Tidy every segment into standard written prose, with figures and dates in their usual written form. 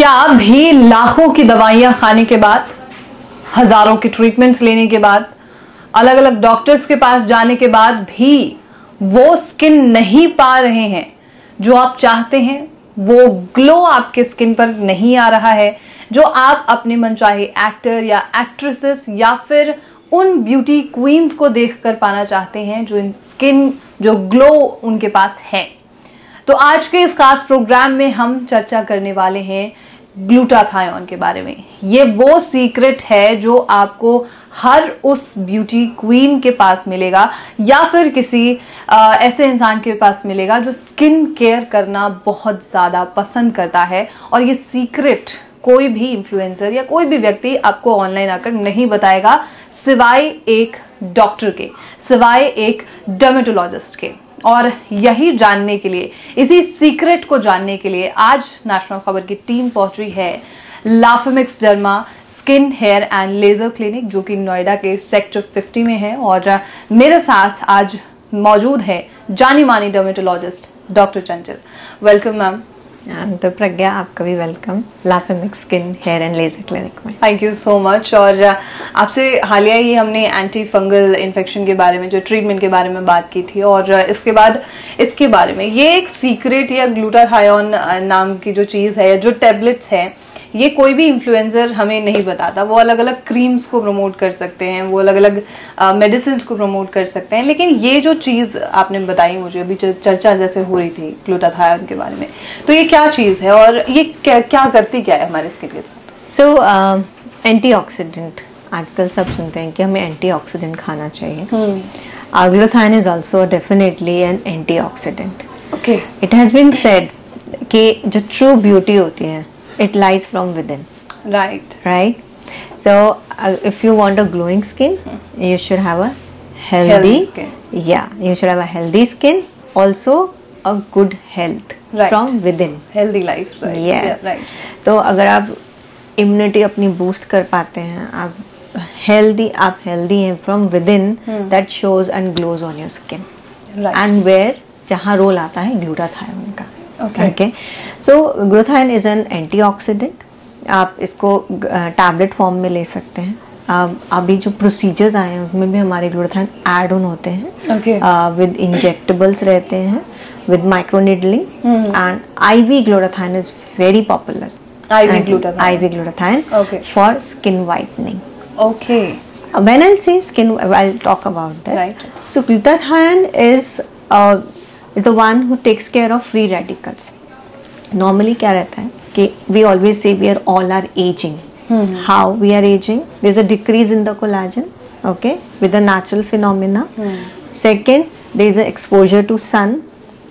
क्या भी लाखों की दवाइयां खाने के बाद, हजारों की ट्रीटमेंट्स लेने के बाद, अलग अलग डॉक्टर्स के पास जाने के बाद भी वो स्किन नहीं पा रहे हैं जो आप चाहते हैं, वो ग्लो आपके स्किन पर नहीं आ रहा है जो आप अपने मनचाहे एक्टर या एक्ट्रेसेस या फिर उन ब्यूटी क्वींस को देखकर पाना चाहते हैं जो स्किन जो ग्लो उनके पास है। तो आज के इस खास प्रोग्राम में हम चर्चा करने वाले हैं ग्लूटाथायोन के बारे में। ये वो सीक्रेट है जो आपको हर उस ब्यूटी क्वीन के पास मिलेगा या फिर किसी ऐसे इंसान के पास मिलेगा जो स्किन केयर करना बहुत ज़्यादा पसंद करता है। और ये सीक्रेट कोई भी इन्फ्लुएंसर या कोई भी व्यक्ति आपको ऑनलाइन आकर नहीं बताएगा सिवाय एक डॉक्टर के, सिवाय एक डर्मेटोलॉजिस्ट के। और यही जानने के लिए, इसी सीक्रेट को जानने के लिए आज नेशनल खबर की टीम पहुंची है Lafemix derma skin hair and laser clinic जो कि नोएडा के सेक्टर 50 में है। और मेरे साथ आज मौजूद है जानी मानी dermatologist doctor Chanchal. Welcome ma'am. तो प्रज्ञा, आपका भी welcome Lafemix skin hair and laser clinic में। Thank you so much. और आपसे हालिया ही हमने एंटी फंगल इन्फेक्शन के बारे में, जो ट्रीटमेंट के बारे में बात की थी, और इसके बाद इसके बारे में ये एक सीक्रेट या ग्लूटाथायोन नाम की जो चीज़ है, जो टैबलेट्स है, ये कोई भी इन्फ्लुएंसर हमें नहीं बताता। वो अलग अलग क्रीम्स को प्रमोट कर सकते हैं, वो अलग अलग मेडिसिन को प्रमोट कर सकते हैं, लेकिन ये जो चीज़ आपने बताई मुझे अभी, चर्चा जैसे हो रही थी ग्लूटाथायोन के बारे में, तो ये क्या चीज़ है और ये क्या करती क्या है हमारे स्किन के साथ? सो एंटीऑक्सीडेंट, आजकल सब सुनते हैं कि हमें एंटीऑक्सीडेंट खाना चाहिए। Glutathione is also definitely an antioxidant. Okay, it has been said कि जो ट्रू ब्यूटी होती है it lies from within, right? So if you want a glowing skin, you should have a healthy skin. Yeah, you should have a healthy skin, also a good health, right, from within, healthy life, right? Yes, yeah, right. तो अगर आप immunity अपनी boost कर पाते हैं, आप healthy हैं from within, that shows and glows on your skin, right? And where जहाँ रोल आता है ग्लूटाथायोन का। Okay. So glutathione is an antioxidant. आप इसको टैबलेट फॉर्म में ले सकते हैं। अभी जो प्रोसीजर्स आए हैं उसमें भी हमारे ग्लूटाथायोन ऐड ऑन होते हैं, विद इंजेक्टेबल्स रहते हैं, with microneedling and IV glutathione is very popular. IV glutathione for skin whitening. Okay. When I say skin, I'll talk about this. Right. So glutathione is the one who takes care of free radicals. Normally क्या रहता है कि we always say we are all are aging. How we are aging? There's a decrease in the collagen, okay, with the natural phenomena. Second, there is a exposure to sun.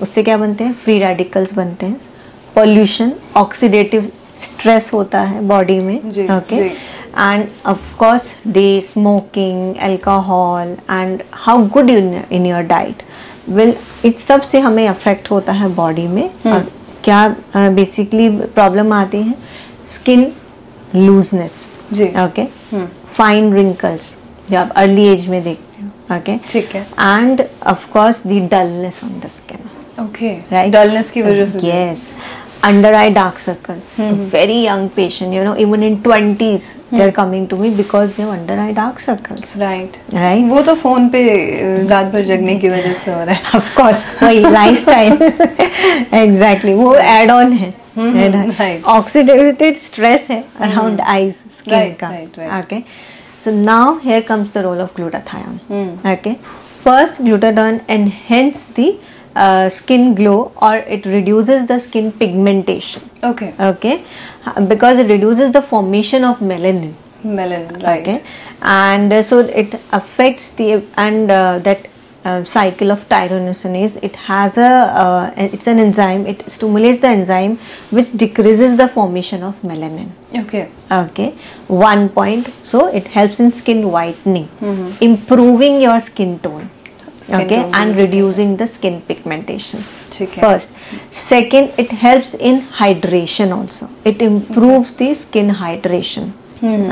उससे क्या बनते हैं? Free radicals बनते हैं. Pollution, oxidative stress होता है body में, okay. And of course, the smoking, alcohol, and how good in your diet. Well, इस सब से हमें अफेक्ट होता है बॉडी में। और क्या बेसिकली प्रॉब्लम आती है? Skin looseness, okay, fine wrinkles जो आप अर्ली एज में देखते हो, ओके, ठीक है, end of course the dullness on the skin, okay, right, dullness की वजह से, yes, under eye dark circles. Very young patient, you know, even in 20s, they're coming to me because they have under eye dark circles. Right. वो तो phone पे रात भर जगने की वजह से हो रहा है। Of course, वही lifestyle. Exactly, वो add on है। Right. Oxidative stress है around eyes, skin का। Right. Okay. So now here comes the role of glutathione. Okay. First, glutathione enhance the skin glow, or it reduces the skin pigmentation. Okay, because it reduces the formation of melanin, right. Okay, and so it affects the that cycle of tyrosinase. It has it's an enzyme. It stimulates the enzyme which decreases the formation of melanin. Okay, one point. So it helps in skin whitening, improving your skin tone. And reducing the skin pigmentation. First. Second, it helps in hydration also. It improves the skin hydration.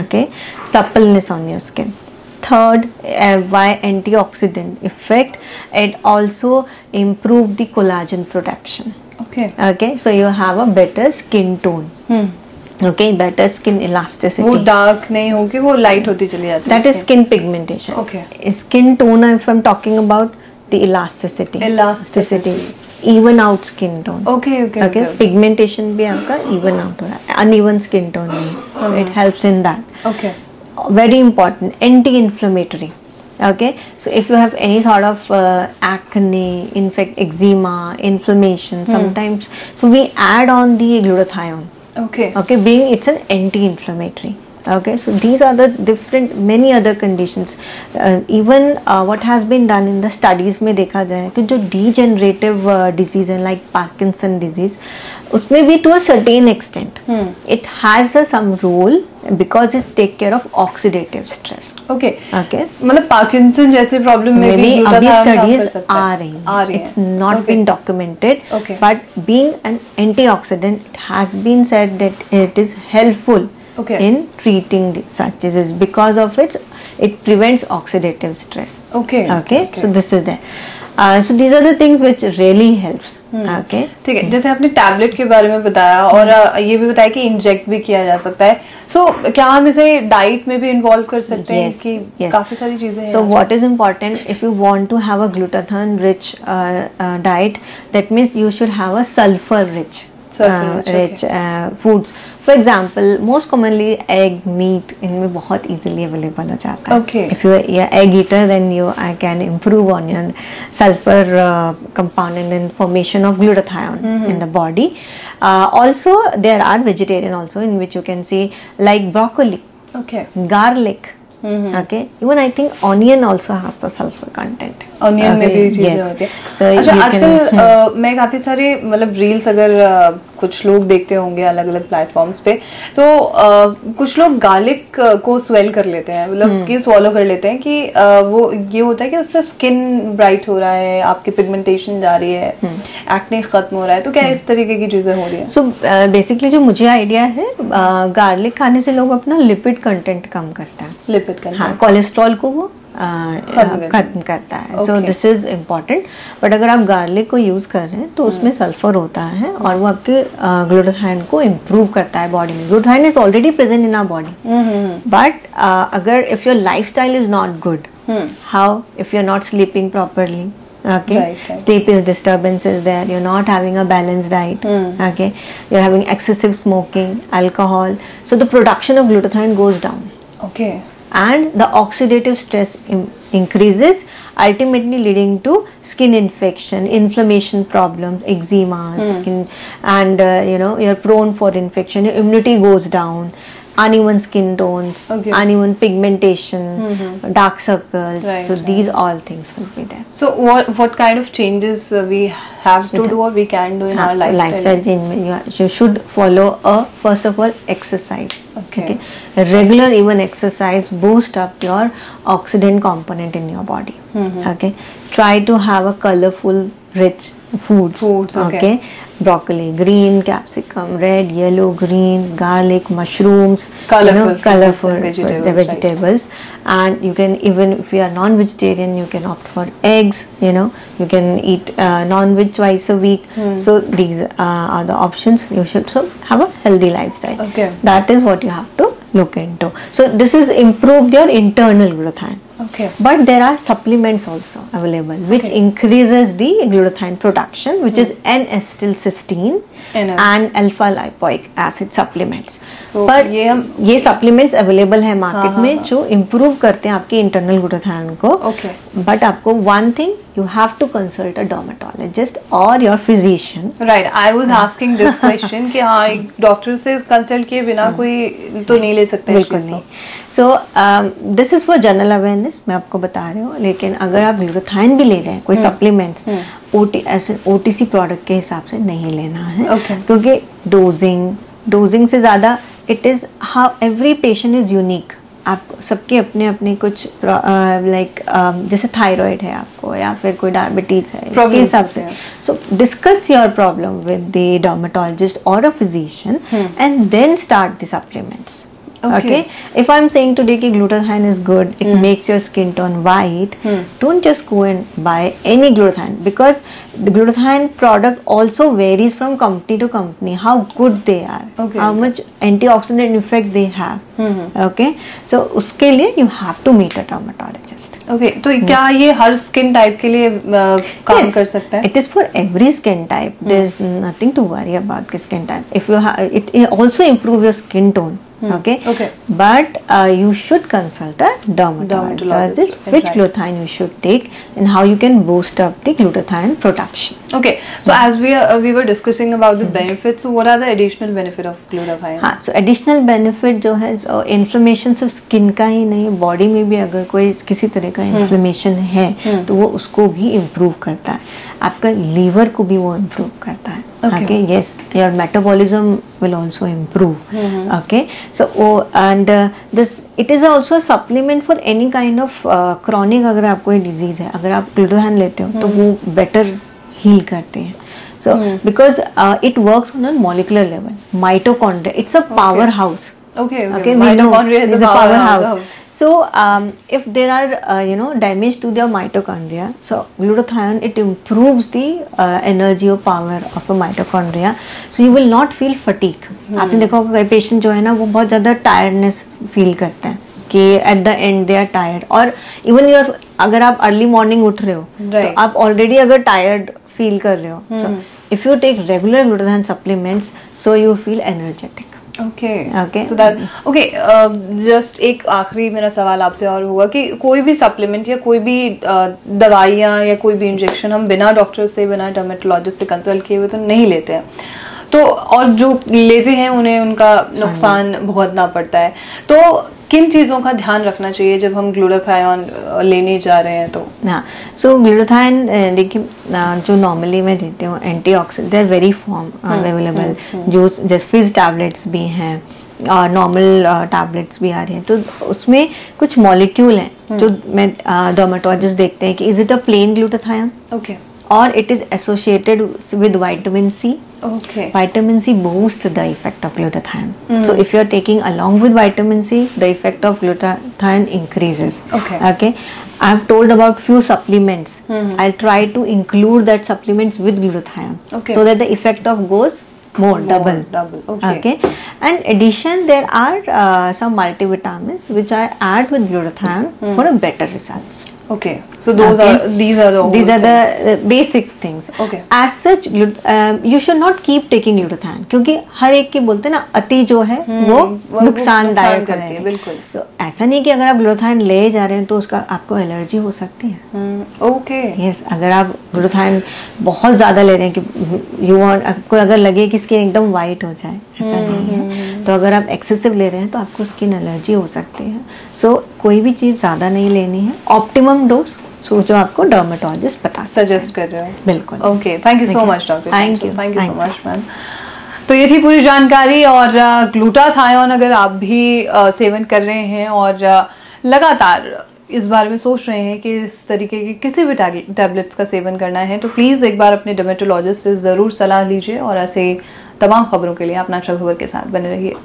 Okay, suppleness on your skin. Third, why antioxidant effect? It also improves the collagen production. Okay, so you have a better skin tone. Okay, better skin elasticity. वो dark नहीं होगी, वो light होती चली जाती है. That is skin pigmentation. Okay. Skin tone, if I'm talking about the elasticity. Even out skin tone. Okay. Pigmentation भी आपका even out हो रहा है, uneven skin tone नहीं. So it helps in that. Okay. Very important, anti-inflammatory. Okay, so if you have any sort of acne, eczema, inflammation, sometimes, so we add on the glutathione. Okay, being it's an anti-inflammatory. Okay, so these are the different many other conditions. Even what has been done in the studies में देखा जाए कि जो degenerative disease है like Parkinson disease, उसमें भी to a certain extent it has some role because it take care of oxidative stress. Okay. मतलब Parkinson जैसे problem में भी अभी studies आ रही हैं. It's not been documented, but being an antioxidant, it has been said that it is helpful in treating such diseases because of it prevents oxidative stress. Okay. So this is there. So these are the things which really helps. Okay. ठीक है, जैसे आपने tablet के बारे में बताया और ये भी बताया कि इंजेक्ट भी किया जा सकता है. So क्या हम इसे डाइट में भी इन्वॉल्व कर सकते हैं कि काफी सारी चीजें हैं. So what is important if you want to have a glutathione rich diet, that means you should have a sulfur rich foods. For example, most commonly egg, meat, इनमें बहुत easily available हो जाता है. Okay. If you are egg eater, then I can improve on your sulfur compound and then formation of glutathione in the body. Also, there are vegetarian also in which you can see like broccoli, garlic. Okay, even I think onion also has the sulfur content. Onion में भी चीजें होती हैं. अच्छा, आजकल मैं काफी सारे मतलब रील्स अगर कुछ लोग देखते होंगे अलग अलग प्लेटफॉर्म्स पे, तो कुछ लोग गार्लिक को स्वेल कर लेते हैं, मतलब कि स्वॉलो कर लेते हैं कि वो ये होता है कि उससे स्किन ब्राइट हो रहा है, आपकी पिगमेंटेशन जा रही है, एक्ने खत्म हो रहा है. तो क्या इस तरीके की चीजें हो रही हैं? सो बेसिकली जो मुझे आइडिया है, गार्लिक खाने से लोग अपना लिपिड कंटेंट कम करता है. लिपिड कंटेंट, हाँ, कोलेस्ट्रॉल को वो खत्म करता है. So this is important. But अगर आप गार्लिक को यूज कर रहे हैं तो उसमें सल्फर होता है और वो आपके ग्लूटाथाइन को इम्प्रूव करता है बॉडी में. Glutathione is already present in our body, but अगर if your lifestyle is not good, how if you are not sleeping properly, okay, sleep is disturbance is there, you're not having a balanced diet, okay, you're having excessive smoking, alcohol, so the production of glutathione goes down. Okay. And the oxidative stress increases, ultimately leading to skin infection, inflammation problems, eczema, and you're prone for infection, your immunity goes down, uneven skin tones, uneven pigmentation, dark circles. So these all things will be there. So what kind of changes we have to do or we can do in our lifestyle change? You should follow first of all exercise. Okay. Regular even exercise boost up your oxidant component in your body. Okay. Try to have a colorful, rich foods. Okay. Broccoli, green, capsicum, red, yellow, green, garlic, mushrooms, colorful vegetables. And you can, even if you are non-vegetarian, you can opt for eggs. You can eat non-veg twice a week. So these are the options. You should have a healthy lifestyle. Okay. That is what you have to look into. So this is improved your internal glutathione. Okay. But there are supplements also available which increases the glutathione production, which is N-acetylcysteine and alpha lipoic acid supplements. So पर ये supplements available है market में जो improve करते हैं आपके internal glutathione को. Okay. But आपको one thing, you have to consult a dermatologist or your physician. Right. I was asking this question कि हाँ एक डॉक्टर से कंसल्ट किए बिना कोई तो नहीं ले सकते. बिल्कुल नहीं. So this is for general awareness, मैं आपको बता रही हूँ. लेकिन अगर आप ग्लूटाथाइन भी ले रहे हैं कोई सप्लीमेंट्स, OTC प्रोडक्ट के हिसाब से नहीं लेना है. क्योंकि डोजिंग से ज़्यादा it is how every patient is unique. आपको सबके अपने अपने कुछ लाइक जैसे थायराइड है आपको या फिर कोई डायबिटीज़ है, इसके हिसाब से. So discuss your problem with the dermatologist और a physician and then start the supplements. Okay. If I'm saying today कि glutathione is good, it makes your skin tone white, don't just go and buy any glutathione, because the glutathione product also varies from company to company, how good they are, how much antioxidant effect they have. Okay, so उसके लिए you have to meet a dermatologist. Okay, तो क्या ये हर skin type के लिए काम कर सकता है? It is for every skin type. There is nothing to worry about the skin type. If you it also improve your skin tone. Okay. But you should consult a dermatologist which glutathione you should take and how you can boost up the glutathione production. Okay. So as we were discussing about the benefits, so what are the additional benefit of glutathione? हाँ, so additional benefit जो है inflammation सिर्फ skin का ही नहीं, body में भी अगर कोई किसी तरह का inflammation है तो वो उसको भी improve करता है, आपका liver को भी वो improve करता है. Okay, yes, your metabolism will also improve. Okay, so and this it is also a supplement for any kind of chronic, अगर आपको कोई disease है, अगर आप glutathione लेते हो तो वो better heal करते हैं. So because it works on a molecular level, mitochondria, it's a powerhouse. Okay. Mitochondria is a powerhouse. So if there are damage to their mitochondria, so glutathione, it improves the energy or power of a mitochondria, so you will not feel fatigue. आपने देखा होगा patient जो है ना वो बहुत ज़्यादा tiredness feel करते हैं कि at the end they are tired, और इवन योर अगर आप अर्ली मॉर्निंग उठ रहे हो तो आप ऑलरेडी अगर टायर्ड फील कर रहे हो, so if you take regular glutathione supplements so you feel energetic. Okay. So that just एक आखिरी मेरा सवाल आपसे और होगा कि कोई भी सप्लीमेंट या कोई भी दवाइयाँ या कोई भी इंजेक्शन हम बिना डॉक्टर से, बिना डर्मेटोलॉजिस्ट से कंसल्ट किए हुए तो नहीं लेते हैं, तो और जो लेते हैं उन्हें उनका नुकसान भुगतना पड़ता है. तो किन चीज़ों का ध्यान रखना चाहिए जब हम ग्लूटाथियोन लेने जा रहे हैं? तो हाँ, सो ग्लूटाथियोन देखिए जो नॉर्मली मैं देती हूँ antioxidant, they are very form available, जो जैसे फिज टैबलेट्स भी हैं और नॉर्मल टैबलेट्स भी आ रही हैं, तो उसमें कुछ मॉलिक्यूल हैं जो मैं डर्मेटोलॉजिस्ट देखते हैं कि is it a plain glutathione, okay, or it is associated with vitamin C. Okay. Vitamin C boosts the effect of glutathione. So if you are taking along with vitamin C, the effect of glutathione increases. Okay. I've told about few supplements. I'll try to include that supplements with glutathione. Okay. So that the effect of goes more double. Okay. And addition, there are some multivitamins which I add with glutathione for a better results. Okay, so these are the basic things. Okay. As such, you should not keep taking glutathione, क्योंकि हर एक के बोलते हैं ना अति जो है वो नुकसानदायक है. बिल्कुल. तो ऐसा नहीं कि अगर आप ग्लूटाथियोन ले जा रहे हैं तो उसका आपको एलर्जी हो सकती है. Okay. Yes, अगर आप ग्लूटाथियोन बहुत ज़्यादा ले रहे हैं कि आपको अगर लगे कि स्किन एकदम वाइट हो जाए, ऐसा नहीं है. तो अगर आप एक्सेसिव ले रहे हैं तो आपको स्किन एलर्जी हो सकती है. सो कोई भी चीज़ ज़्यादा नहीं लेनी है, ऑप्टिमम डोज जो आपको डर्मेटोलॉजिस्ट बता सजेस्ट कर रहे हो. बिल्कुल. Okay, thank you so much doctor. Thank you so much ma'am. तो ये थी पूरी जानकारी. और ग्लूटाथियोन अगर आप भी सेवन कर रहे हैं और लगातार इस बारे में सोच रहे हैं कि इस तरीके के किसी भी टैबलेट्स का सेवन करना है, तो प्लीज़ एक बार अपने डर्मेटोलॉजिस्ट से ज़रूर सलाह लीजिए. और ऐसे तमाम खबरों के लिए आप नेचुरल खबर के साथ बने रहिए.